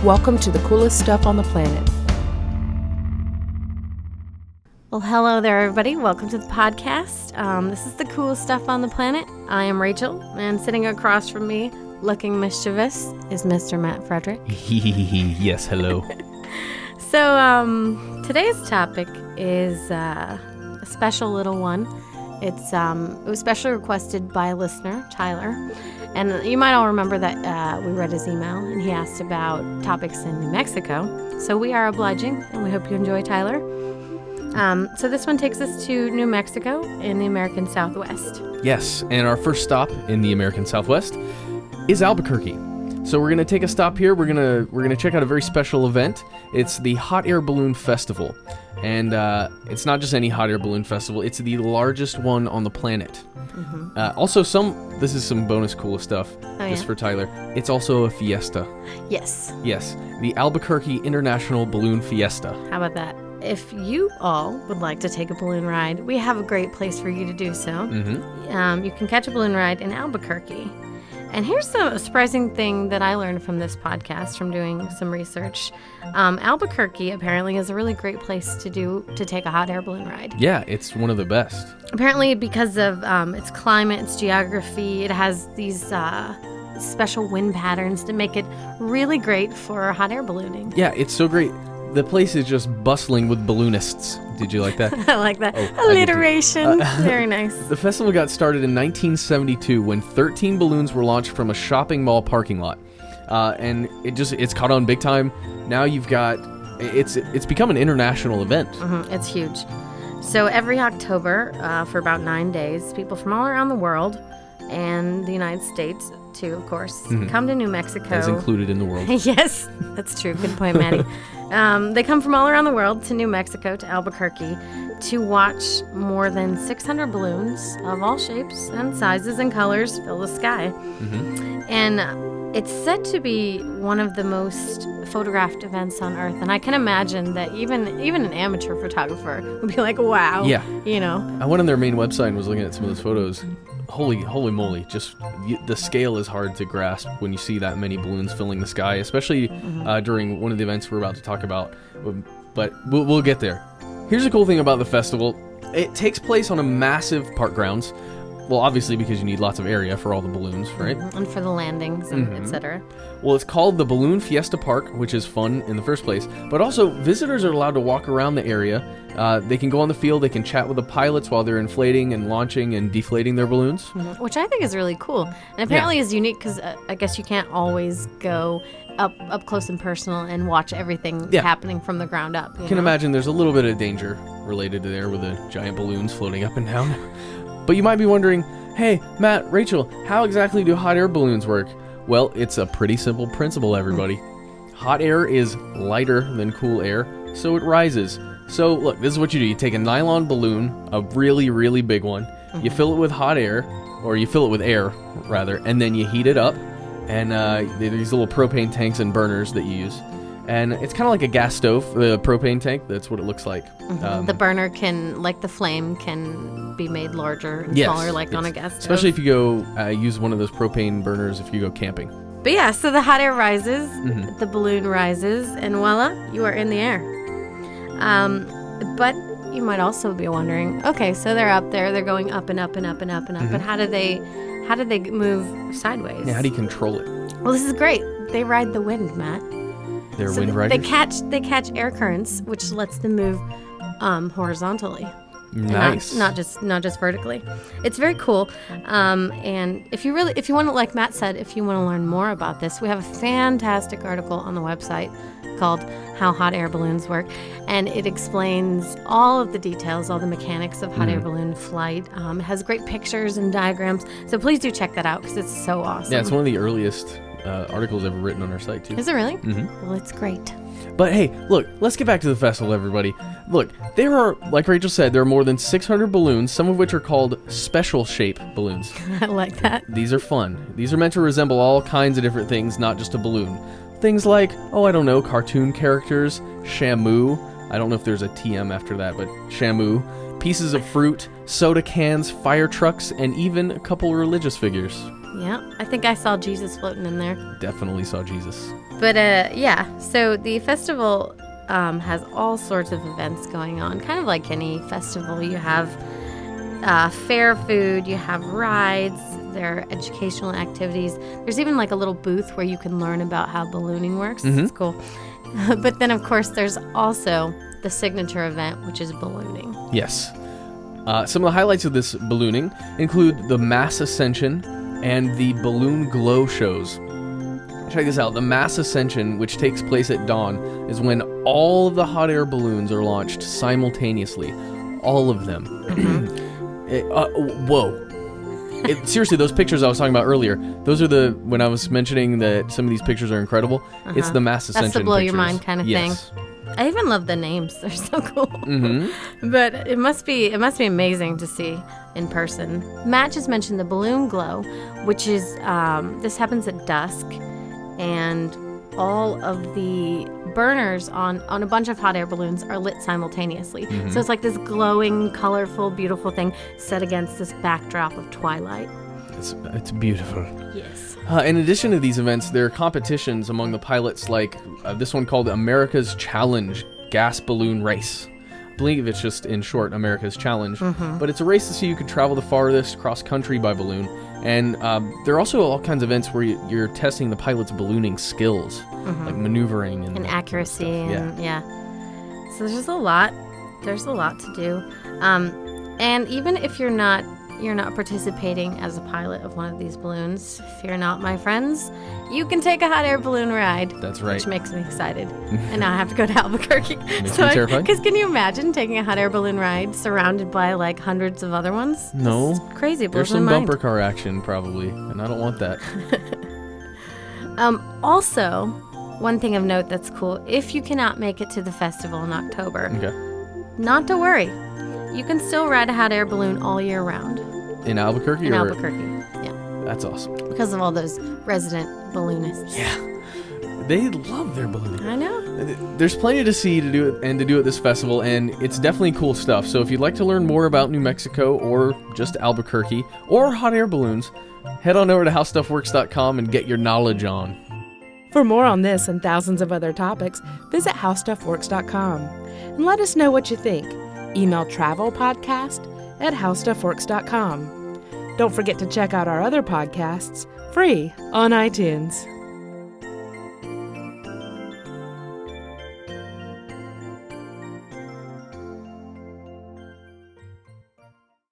Welcome to the coolest stuff on the planet. Well, hello there, everybody. Welcome to the podcast. This is the coolest stuff on the planet. I am Rachel, and sitting across from me, looking mischievous, is Mr. Matt Frederick. Yes, hello. So, today's topic is a special little one. It was specially requested by a listener, Tyler. And you might all remember that we read his email, and he asked about topics in New Mexico. So we are obliging, and we hope you enjoy, Tyler. So this one takes us to New Mexico in the American Southwest. Yes, and our first stop in the American Southwest is Albuquerque. So we're gonna take a stop here. We're gonna check out a very special event. It's the Hot Air Balloon Festival, and it's not just any hot air balloon festival. It's the largest one on the planet. Also, this is some bonus cool stuff just for Tyler. It's also a fiesta. Yes. Yes, the Albuquerque International Balloon Fiesta. How about that? If you all would like to take a balloon ride, we have a great place for you to do so. You can catch a balloon ride in Albuquerque. And here's a surprising thing that I learned from this podcast, from doing some research. Albuquerque apparently is a really great place to take a hot air balloon ride. Yeah, it's one of the best. Apparently because of its climate, its geography, it has these special wind patterns to make it really great for hot air ballooning. Yeah, it's so great. The place is just bustling with balloonists. Did you like that? I like that. Oh, alliteration. Very nice. The festival got started in 1972 when 13 balloons were launched from a shopping mall parking lot. And it's caught on big time. Now it's become an international event. It's huge. So every October, for about 9 days, people from all around the world and the United States too, of course, come to New Mexico. As included in the world. Yes, that's true. Good point, Maddie. They come from all around the world to New Mexico, to Albuquerque, to watch more than 600 balloons of all shapes and sizes and colors fill the sky. And it's said to be one of the most photographed events on Earth. And I can imagine that even an amateur photographer would be like, wow. Yeah. You know. I went on their main website and was looking at some of those photos. Holy moly, just the scale is hard to grasp when you see that many balloons filling the sky, especially during one of the events we're about to talk about, but we'll get there. Here's the cool thing about the festival. It takes place on a massive park grounds. Well, obviously because you need lots of area for all the balloons, right? And for the landings and etc. Well, it's called the Balloon Fiesta Park, which is fun in the first place, but also visitors are allowed to walk around the area. They can go on the field, they can chat with the pilots while they're inflating and launching and deflating their balloons. Which I think is really cool. And apparently is unique because I guess you can't always go up close and personal and watch everything happening from the ground up. You can imagine there's a little bit of danger related to there with the giant balloons floating up and down. But you might be wondering, hey, Matt, Rachel, how exactly do hot air balloons work? Well, it's a pretty simple principle, everybody. Hot air is lighter than cool air, so it rises. So, look, this is what you do. You take a nylon balloon, a really, really big one, you fill it with hot air, or you fill it with air, rather, and then you heat it up, and these little propane tanks and burners that you use. And it's kind of like a gas stove, the propane tank. That's what it looks like. The burner the flame can be made larger and smaller, on a gas stove. Especially if you go use one of those propane burners if you go camping. But yeah, so the hot air rises, the balloon rises, and voila, you are in the air. But you might also be wondering, okay, so they're up there, they're going up and up and up and up and up, but how do they move sideways? Yeah, how do you control it? Well, this is great. They ride the wind, Matt. They're wind riders? They catch air currents, which lets them move horizontally. Nice. Not just vertically. It's very cool. And if you want to, like Matt said, if you want to learn more about this, we have a fantastic article on the website called How Hot Air Balloons Work, and it explains all of the details, all the mechanics of hot air balloon flight. It has great pictures and diagrams, so please do check that out because it's so awesome. Yeah, it's one of the earliest articles ever written on our site too. Is it really? Well, it's great. But hey, look, let's get back to the festival, everybody. Look, there are, like Rachel said, there are more than 600 balloons, some of which are called special shape balloons. I like that. These are fun. These are meant to resemble all kinds of different things, not just a balloon. Things like, cartoon characters, Shamu. I don't know if there's a TM after that, but Shamu. Pieces of fruit, soda cans, fire trucks, and even a couple religious figures. Yeah, I think I saw Jesus floating in there. Definitely saw Jesus. But yeah, so the festival has all sorts of events going on, kind of like any festival. You have fair food, you have rides, there are educational activities. There's even like a little booth where you can learn about how ballooning works. It's cool. But then, of course, there's also the signature event, which is ballooning. Yes. Some of the highlights of this ballooning include the Mass Ascension and the Balloon Glow shows. Check this out. The Mass Ascension, which takes place at dawn, is when all of the hot air balloons are launched simultaneously. All of them. Whoa. Seriously, those pictures I was talking about earlier, those are when I was mentioning that some of these pictures are incredible, it's the Mass Ascension That's the blow pictures. your mind kind of thing. I even love the names. They're so cool. But it must be amazing to see in person. Matt just mentioned the balloon glow, which is, this happens at dusk, and all of the burners on a bunch of hot air balloons are lit simultaneously. So it's like this glowing, colorful, beautiful thing set against this backdrop of twilight. It's beautiful. Yes. In addition to these events, there are competitions among the pilots, like this one called America's Challenge Gas Balloon Race. I believe it's just, in short, America's Challenge. But it's a race to see who can travel the farthest cross-country by balloon. And there are also all kinds of events where you're testing the pilot's ballooning skills, like maneuvering and accuracy. Kind of Yeah. So there's a lot. There's a lot to do. And even if you're not participating as a pilot of one of these balloons, fear not, my friends. You can take a hot air balloon ride. That's right. Which makes me excited. And now I have to go to Albuquerque. Makes me terrified. Because can you imagine taking a hot air balloon ride surrounded by like hundreds of other ones? No. It's crazy. It There's blows some my mind. bumper car action, probably, and I don't want that. Also, one thing of note that's cool, if you cannot make it to the festival in October, not to worry. You can still ride a hot air balloon all year round. In Albuquerque? In Albuquerque, yeah. That's awesome. Because of all those resident balloonists. Yeah. They love their ballooning. I know. There's plenty to see to do at this festival, and it's definitely cool stuff. So if you'd like to learn more about New Mexico or just Albuquerque or hot air balloons, head on over to howstuffworks.com and get your knowledge on. For more on this and thousands of other topics, visit howstuffworks.com and let us know what you think. Email travelpodcast@howstuffworks.com. Don't forget to check out our other podcasts, free on iTunes.